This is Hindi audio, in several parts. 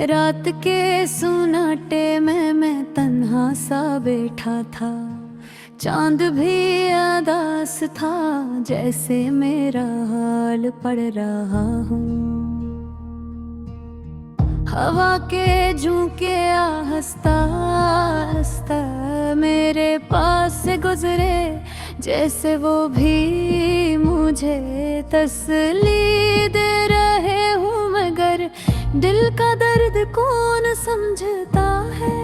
रात के सुनाटे में मैं तन्हा सा बैठा था। चांद भी अदास था, जैसे मेरा हाल पड़ रहा हूँ। हवा के झोंके हंसता हंसता मेरे पास से गुजरे, जैसे वो भी मुझे तसल्ली दे रहे हूँ। मगर दिल का दर्द कौन समझता है,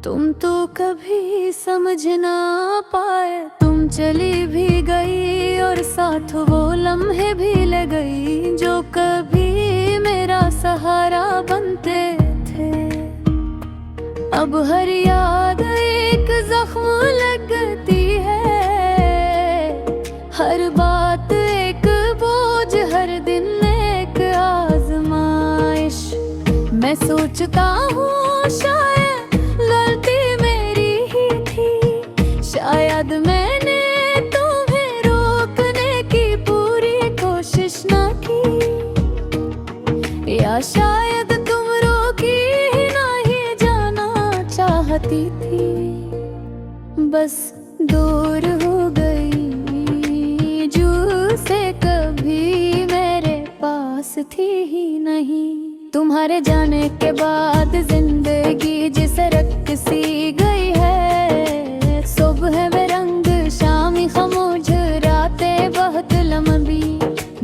तुम तो कभी समझ ना पाए। तुम चली भी गई और साथ वो लम्हे भी ले गई, जो कभी मेरा सहारा बनते थे। अब हर याद एक जख्म लगती है, हर बात एक बोझ, हर दिन एक आजमाइश। मैं सोचता हूँ शायद गलती मेरी ही थी, शायद मैंने तुम्हें रोकने की पूरी कोशिश ना की, या शायद तुम रोकी ही नहीं जाना चाहती थी। बस दूर हो गई जो से कभी मेरे पास थी ही नहीं। तुम्हारे जाने के बाद जिंदगी जिसे रख सी गई है, सुबह में रंग शामी खामोश, रातें बहुत लंबी,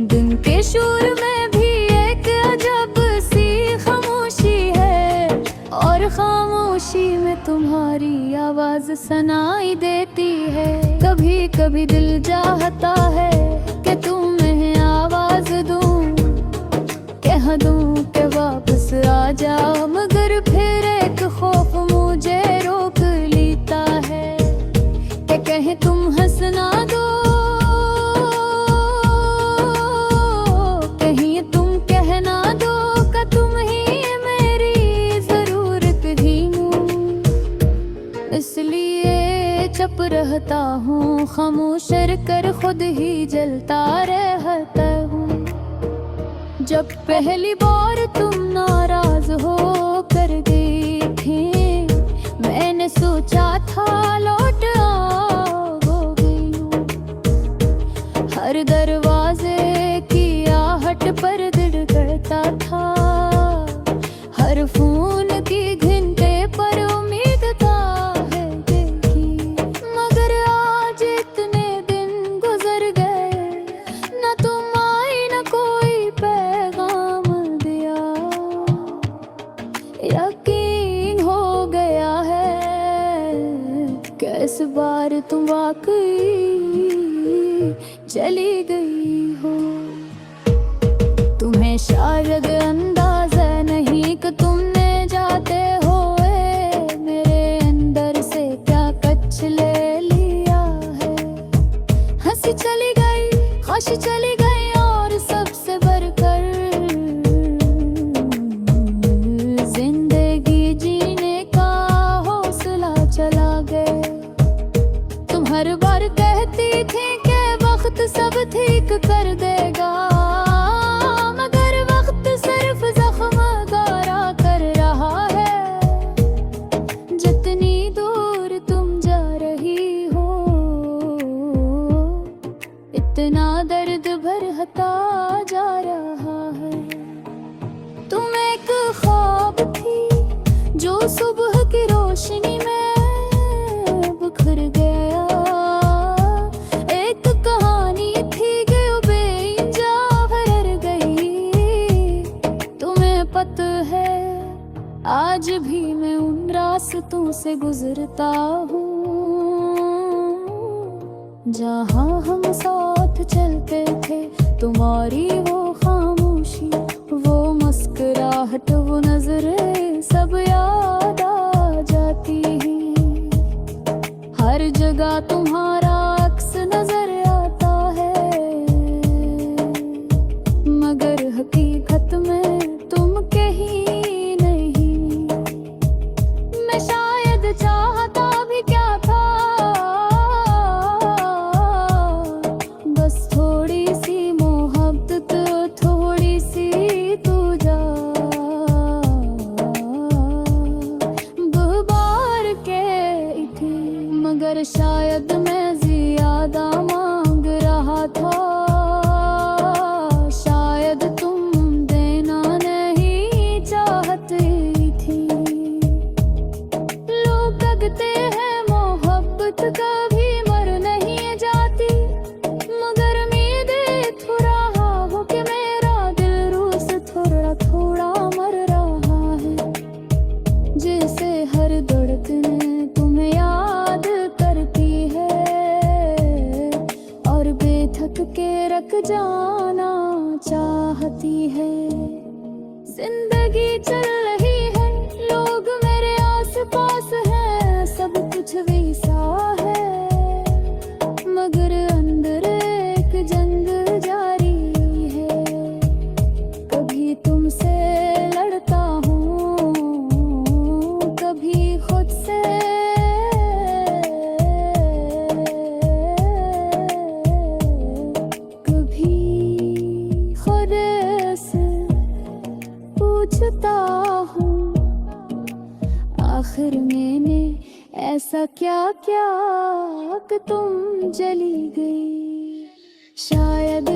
दिन के शोर में भी एक अजब सी खामोशी है। और खामोशी में तुम्हारी आवाज सुनाई देती है। कभी कभी दिल चाहता है कि तुम्हें आवाज दूं, कह दूं कि वापस आ जाओ, मगर फिर एक खौफ मुझे रोक लेता है कि कहीं तुम हंस ना दो, कहीं तुम कह ना दो कि तुम ही मेरी जरूरत थी। इसलिए चुप रहता हूँ, खामोश कर खुद ही जलता रहता हूँ। जब पहली बार तुम नाराज हो कर गई थी, मैंने सोचा था लौट आओगी। हर दरवाजे की आहट पर दिल करता था, हर फोन की घंटे पर उम्मीद था है कि, मगर आज इतने दिन गुजर गए, न तुम आई न कोई पैगाम दिया। यकीन हो गया है कि इस बार तुम वाकई चली गई हो। तुम्हें शायद अंदाजा नहीं कि तुमने जाते हुए मेरे अंदर से क्या कच ले लिया है। हंसी चली गई, खुशी चली गई, और सबसे बढ़कर जिंदगी जीने का हौसला चला गया। तुम हर बार कहती थी कि वक्त सब ठीक कर देगा, मगर वक्त सिर्फ जख्म गारा कर रहा है। जितनी दूर तुम जा रही हो, इतना दर्द भरता जा रहा है। तुम एक ख्वाब थी जो सुबह की रोशनी में बिखर गया, एक कहानी थी जो बेइंजा भर गई। तुम्हें पता है आज भी मैं उन रास्तों से गुजरता हूँ जहाँ हम साथ चलते थे। तुम्हारी वो खामोशी, वो मुस्कुराहट, वो नजरें सब याद आ जाती हैं। हर जगह तुम्हारा अक्स नजर आता है, मगर हकीकत में तुम कहीं नहीं। मैं शायद चाहता भी क्या था, बस थोड़ी सी मोहब्बत, थोड़ी सी तू जा पर शायद मैं ज्यादा मांग रहा था, शायद तुम देना नहीं चाहती थी। लोग कहते हैं मोहब्बत कभी मर नहीं जाती, मगर मैं देख रहा हूँ कि मेरा दिल रोज थोड़ा थोड़ा मर रहा है। जैसे हर धड़कन तुम्हें याद करती है और बेथक के रख जाना चाहती है। जिंदगी चल रही है, लोग मेरे आस पास हैं, सब कुछ वैसा है, मगर अंदर एक जंग जारी है। कभी तुमसे लड़ता हूँ, कभी खुद से, कभी खुद से पूछता हूँ, आखिर मैंने ऐसा क्या किया कि तुम जली गई। शायद